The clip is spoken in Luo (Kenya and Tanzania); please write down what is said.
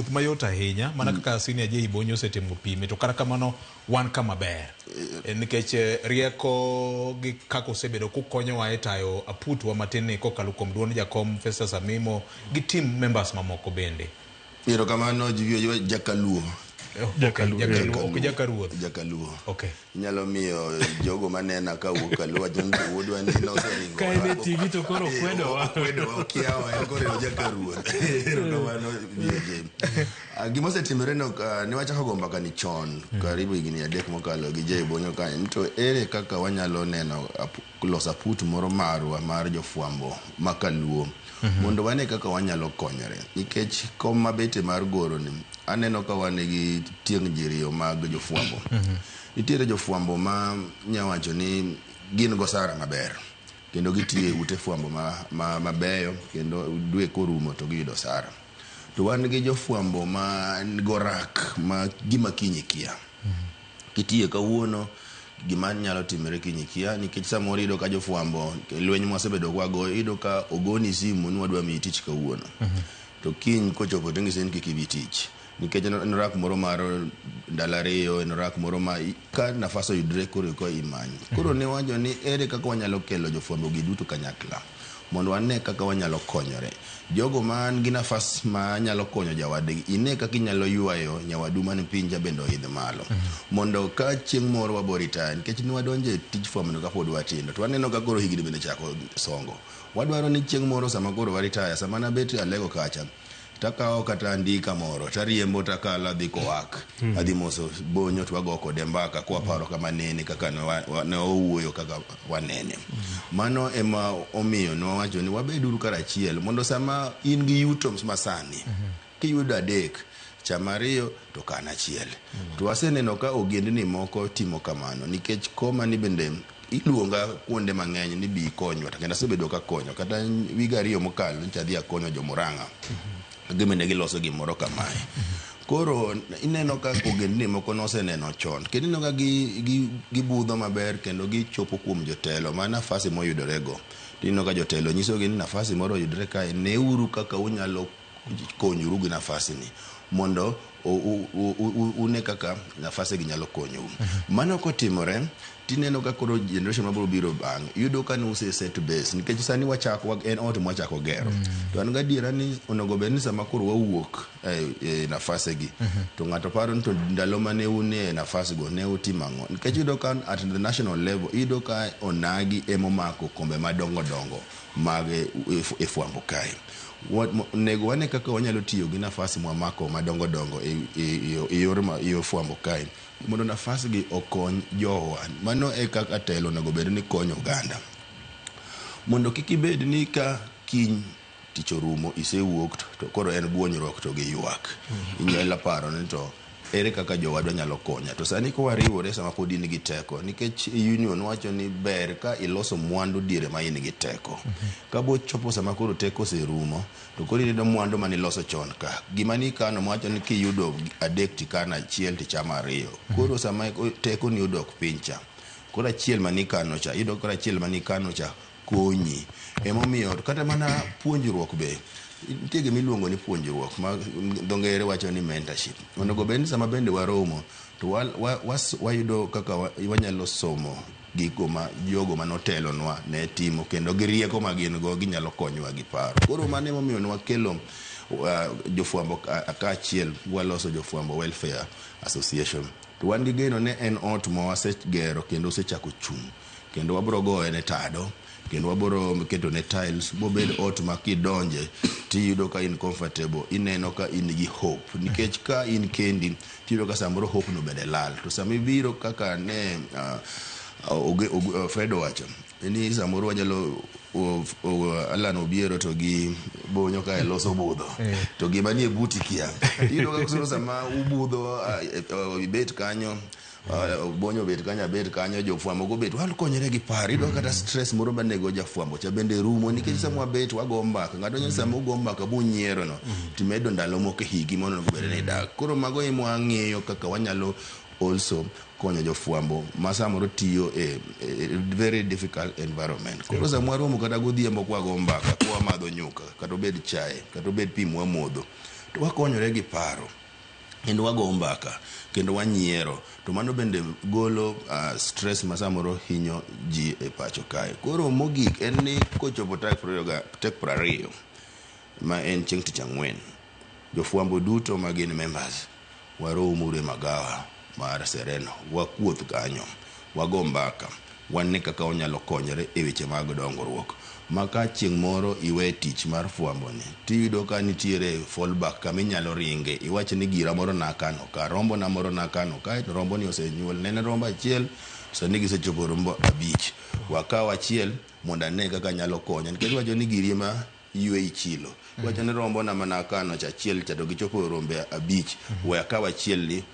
wuoth mayot ahinya mana kaka senior J Bonyo osetimo pime to kata kamano wan kama ber nikech rieko gi kako osebedo kukonyowa e tayo aputwa matin ni kokalo kuom duond jakom Festus Amimo gi team members mamoko bende. Erokamano jiwiyo jakaluo. Jakaluo. Okay. Nyalo miyo jogo manena ka wuok kaluo jonto wodwa ni no seringo. Ka ine TV to koro kwedo kiawa koro jakaruo. Erokamano jiwiyo. Gima osetimore no ne wachako go mbaka ni chon karibu higni 3 mokalo gi J Bonyo kanyo to ere kaka wanyalo neno loso aput moro marwa mar jofwambo makaluo mondo wane kaka wanyalo konyore nikech kom mabete mar goro ni aneno ka wane gi tieng' jiriyo mag jofwambo. Nitiere jofwambo ma nyawacho ni gin go sara maber kendo gitie ute fwambo mabeyo kendo dwe korumo to giyudo sara. To wan gi jofwambo ma gorak ma gima kinyi kia. Kitie kawuono gima nyalo timore kinyi kia nikech samoro ido ka jofwambo lweny mosebedo kwago ido ka ogoni simu ni wadwa mi tich kawuono. To kiny kochopo tengisen kikibi tich nikech en rak moro mar ndalariyo en rak moro ma ka nafaso yudre koro ko imanyi. Koro ne wajo ni ere kaka wanyalo kelo jofwambo gi duto kanyakla mondo wane kaka wanyalo konyore. Jogo man gi nafas ma nyalo konyo jawadgi ine kaka inyalo ywayo nyawadu man pinja bendo idh malo mondo ka chieng' moro waborita nikech ni wadonje tij fwambo ka pod watindo to waneno ka koro higni bende chako songo. Wadwaro ni chieng' moro sama koro waritaya sama na bet alego kacha takao kata andika moro tariembo takala dhi kowak adhi moso Bonyo to wago kode mbaka kwa paro kama nene kaka ne owuoyo kaka wanene. Mano ema omiyo no wacho ni wabeduru karachiel mondo sama in gi yuto masani kiyudo adek chamariyo to kana achiel. To waseneno ka ogendni moko timo kamano nikech koma ni bende iluonga kuonde mang'eny ni bi konywa to kendo asebedo ka konyo kata wiga ariyo mokalo ncha dhi akonyo jomurang'a gimene giloso gimoro kamae. Koro ineno ka ogendni moko noseneno chon kendo ineno ka gibudho maber kendo gichopo kuom jotelo ma nafasi moyudorego. Ineno ka jotelo nyisogi ni nafasi moro oyudore kae neuru kaka unyalo konyoru gi nafasi ni mondo une kaka nafasi gi nyalo konyou. Mano kotimore tineno ka koro generation mabiro biro bang' yudo ka nuse set base nikech sani wachako en ot mwachako gero to an gadiera ni onego bed ni sama koro wawuok e nafasi gi to ng'ato paro ni to ndalo mane une nafasi go ne utimang'o nikech yudo ka at the national level yudo ka onagi emomako kombe madongo mag e fwambo kae. Nego wane kaka wanyalo tiyo gi nafasi mwamako madongo e yor fwambo kae mondo nafasi gi okony jowa. Mano e kaka telo nego bed ni konyo oganda mondo kikibed ni ka kiny tich orumo isewuok to koro en buonyruok to gi ywak. Inyalo paro ni to ere kaka jowadwa nyalo konya to sani ko wariwore sama pod in gi teko nikech union wacho ni ber ka iloso mwandu diere ma in gi teko. Ka bo chopo sama koro teko serumo to koro irido mwandu mani loso chon ka gima ni kano wacho ni kiyudo adek tikana achiel tichama ariyo. Koro sama teko ni odok pincha koro achiel mani kano cha yudo koro achiel mani kano cha konyi. Emomiyo kata mana puonjruok be nitie gima iluongo ni puonjruok ma dho ngere wacho ni mentorship. Onego bed ni sama bende waromo to wayudo kaka wanyalo somo gigo ma jogo manotelonwa ne timo kendo gi rieko ma gin go ginyalo konyowa gi paro. Koro mano emomiyo ne wakelo jofwambo kaachiel waloso jofwambo welfare association. To wan gi geno ne en ot ma wasegero kendo osechako chung' kendo wabro goye ne tado kendo wabro keto ne tiles bobed ot ma kidonje tiyudo ka in comfortable ineno ka in gi hope nikech ka in kendi tiyudo ka samoro hope no bede lal to sami biro kaka ne Fredo wacho ni samoro wanyalo Alan obiero to gi Bonyo ka loso budho to gima ni e buti kia tiyudo ka kusoro sama ubudho ibet kanyo Bonyo bet kanyo jofwambo go bet wal konyere gi pari do kata stress moro banego jafwambo cha bende rumo nikech sama bet wago mbaka ngado nya sama ugo mbaka bu nyiero no timedo ndalo moko higi mono go bere ne dak. Koro mago imo ang'eyo kaka wanyalo also konyo jofwambo ma samoro tiyo e very difficult environment. Koro samoro mo kata godhiembo kwa go mbaka kwa madho nyuka kata bed chai kata bed pi modho to wakonyore gi paro kendo wago mbaka kendo wanyiero, to mano bende golo stress ma samoro hinyo ji e pacho kae. Koro mogik en ni kochopo tek 20 ma en chieng' tich ang'wen, jofwambo duto ma gin members waromo e magawa mar Sereno, wakuoth kanyo, wago mbaka, wan kaka wanyalo konyore e weche mag dongruok. Maka chieng' moro iwe tich mar fwambo ni, tiyudo ka nitiere fallback kama inyalo ringe, iwach ni gira moro nakano, ka rombo na moro nakano, kae to rombo ni osenyuol, nene rombo achiel, sani gisechopo rombo 5. Wakaw achiel mondo ane kaka nyalo konya, nikech wacho ni giri ma ywe ichilo. Wacho ni rombo na manakano cha achiel cha to gichopo rombe 5, we akaw achiel ni